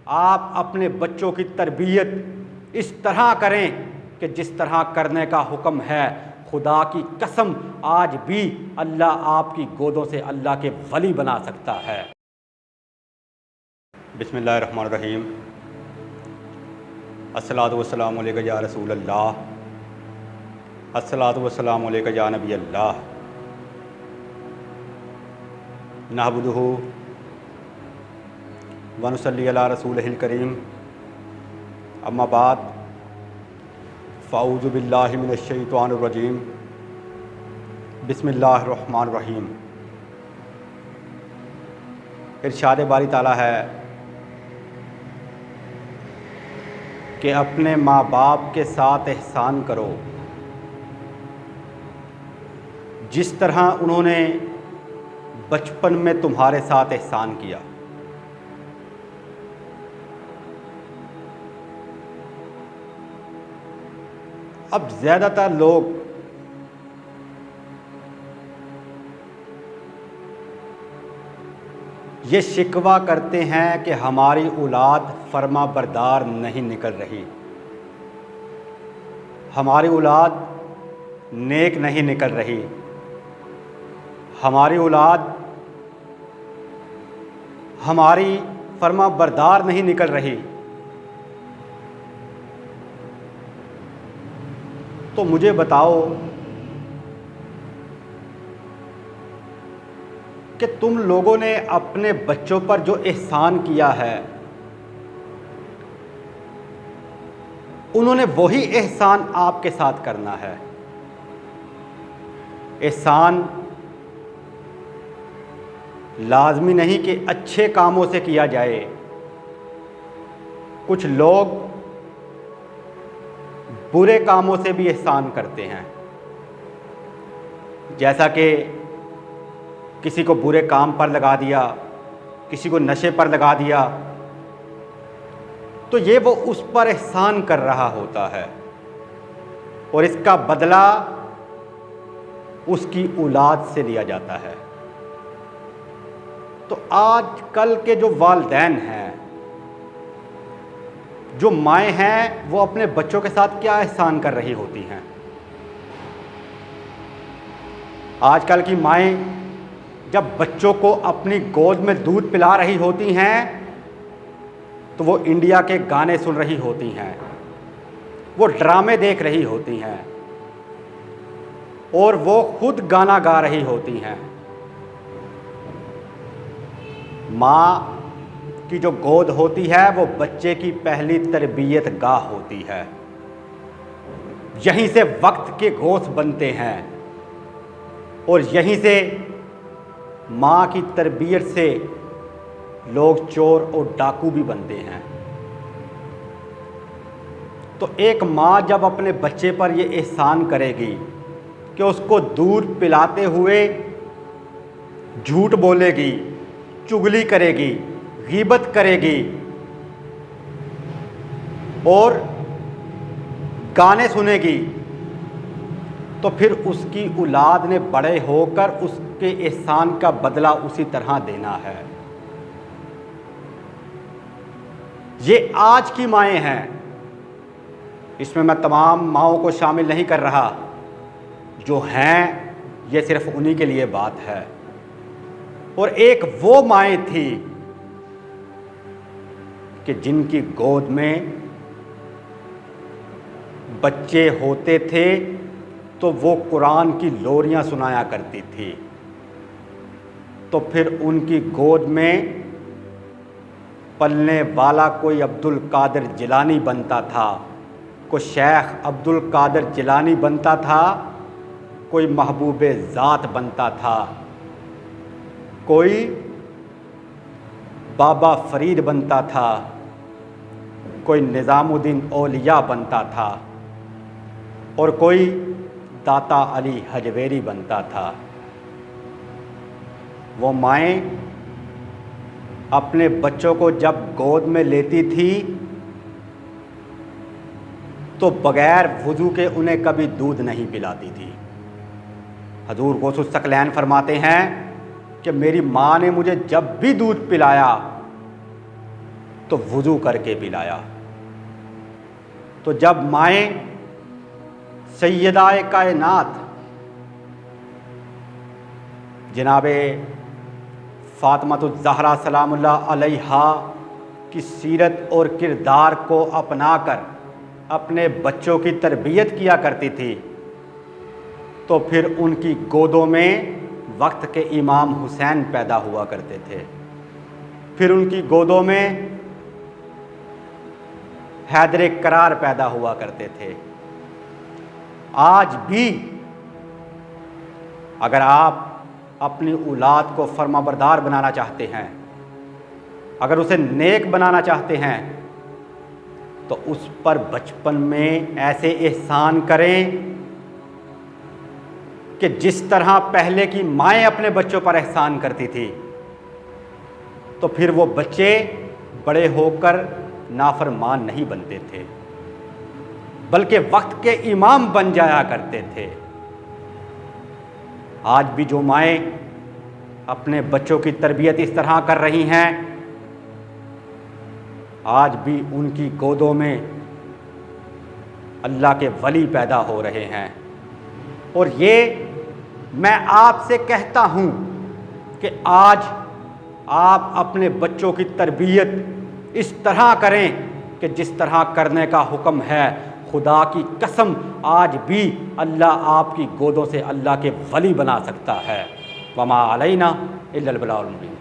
आप अपने बच्चों की तरबियत इस तरह करें कि जिस तरह करने का हुक्म है। खुदा की कसम, आज भी अल्लाह आपकी गोदों से अल्लाह के वली बना सकता है। बिस्मिल्लाहिर्रहमानिर्रहीम। अस्सलातु वस्सलामु अलैका या रसूल अल्लाह, अस्सलातु वस्सलामु अलैका या नबी अल्लाह। नहमदुहु व नुसल्ली अला रसूलिहिल करीम। अम्मा बाद, फ़ाऊज़ु बिल्लाहि मिनश शैतानिर रजीम। बिस्मिल्लाहिर्रहमानिर्रहीम। इरशाद बारी ताला है कि अपने माँ बाप के साथ एहसान करो जिस तरह उन्होंने बचपन में तुम्हारे साथ एहसान किया। अब ज़्यादातर लोग ये शिकवा करते हैं कि हमारी औलाद फर्मा बरदार नहीं निकल रही, हमारी औलाद नेक नहीं निकल रही, हमारी औलाद हमारी फर्मा बरदार नहीं निकल रही। तो मुझे बताओ कि तुम लोगों ने अपने बच्चों पर जो एहसान किया है, उन्होंने वही एहसान आपके साथ करना है। एहसान लाजमी नहीं कि अच्छे कामों से किया जाए। कुछ लोग बुरे कामों से भी एहसान करते हैं, जैसा कि किसी को बुरे काम पर लगा दिया, किसी को नशे पर लगा दिया, तो ये वो उस पर एहसान कर रहा होता है और इसका बदला उसकी औलाद से लिया जाता है। तो आजकल के जो वालिदैन हैं, जो माएँ हैं, वो अपने बच्चों के साथ क्या एहसान कर रही होती हैं। आजकल की माएँ जब बच्चों को अपनी गोद में दूध पिला रही होती हैं तो वो इंडिया के गाने सुन रही होती हैं, वो ड्रामे देख रही होती हैं और वो खुद गाना गा रही होती हैं। माँ की जो गोद होती है वो बच्चे की पहली तरबियत गाह होती है। यहीं से वक्त के गोश्त बनते हैं और यहीं से माँ की तरबियत से लोग चोर और डाकू भी बनते हैं। तो एक माँ जब अपने बच्चे पर ये एहसान करेगी कि उसको दूध पिलाते हुए झूठ बोलेगी, चुगली करेगी, गीबत करेगी और गाने सुनेगी, तो फिर उसकी औलाद ने बड़े होकर उसके एहसान का बदला उसी तरह देना है। ये आज की माएँ हैं, इसमें मैं तमाम माँओं को शामिल नहीं कर रहा, जो हैं ये सिर्फ उन्हीं के लिए बात है। और एक वो माएँ थी कि जिनकी गोद में बच्चे होते थे तो वो कुरान की लोरियां सुनाया करती थी। तो फिर उनकी गोद में पलने वाला कोई अब्दुल कादिर जिलानी बनता था, कोई शेख अब्दुल कादिर जिलानी बनता था, कोई महबूबे ज़ात बनता था, कोई बाबा फरीद बनता था, कोई निज़ामुद्दीन औलिया बनता था और कोई दाता अली हजवेरी बनता था। वो माएँ अपने बच्चों को जब गोद में लेती थी तो बग़ैर वज़ू के उन्हें कभी दूध नहीं पिलाती थी। हजूर गौसुस सकलैन फरमाते हैं कि मेरी माँ ने मुझे जब भी दूध पिलाया तो वुज़ू करके पिलाया। तो जब माए सैयदाए कायनात जनाबे फ़ातिमातुज़ ज़हरा सलामुल्लाह अलैहा की सीरत और किरदार को अपनाकर अपने बच्चों की तरबियत किया करती थी, तो फिर उनकी गोदों में वक्त के इमाम हुसैन पैदा हुआ करते थे। फिर उनकी गोदों में हैदर करार पैदा हुआ करते थे। आज भी अगर आप अपनी औलाद को फर्माबरदार बनाना चाहते हैं, अगर उसे नेक बनाना चाहते हैं, तो उस पर बचपन में ऐसे एहसान करें कि जिस तरह पहले की माएँ अपने बच्चों पर एहसान करती थी, तो फिर वो बच्चे बड़े होकर नाफरमान नहीं बनते थे, बल्कि वक्त के इमाम बन जाया करते थे। आज भी जो माएँ अपने बच्चों की तरबियत इस तरह कर रही हैं, आज भी उनकी गोदों में अल्लाह के वली पैदा हो रहे हैं। और ये मैं आपसे कहता हूँ कि आज आप अपने बच्चों की तरबियत इस तरह करें कि जिस तरह करने का हुक्म है। खुदा की कसम, आज भी अल्लाह आपकी गोदों से अल्लाह के वली बना सकता है। वमा अलैना इल्लल बलागुल मुबीन।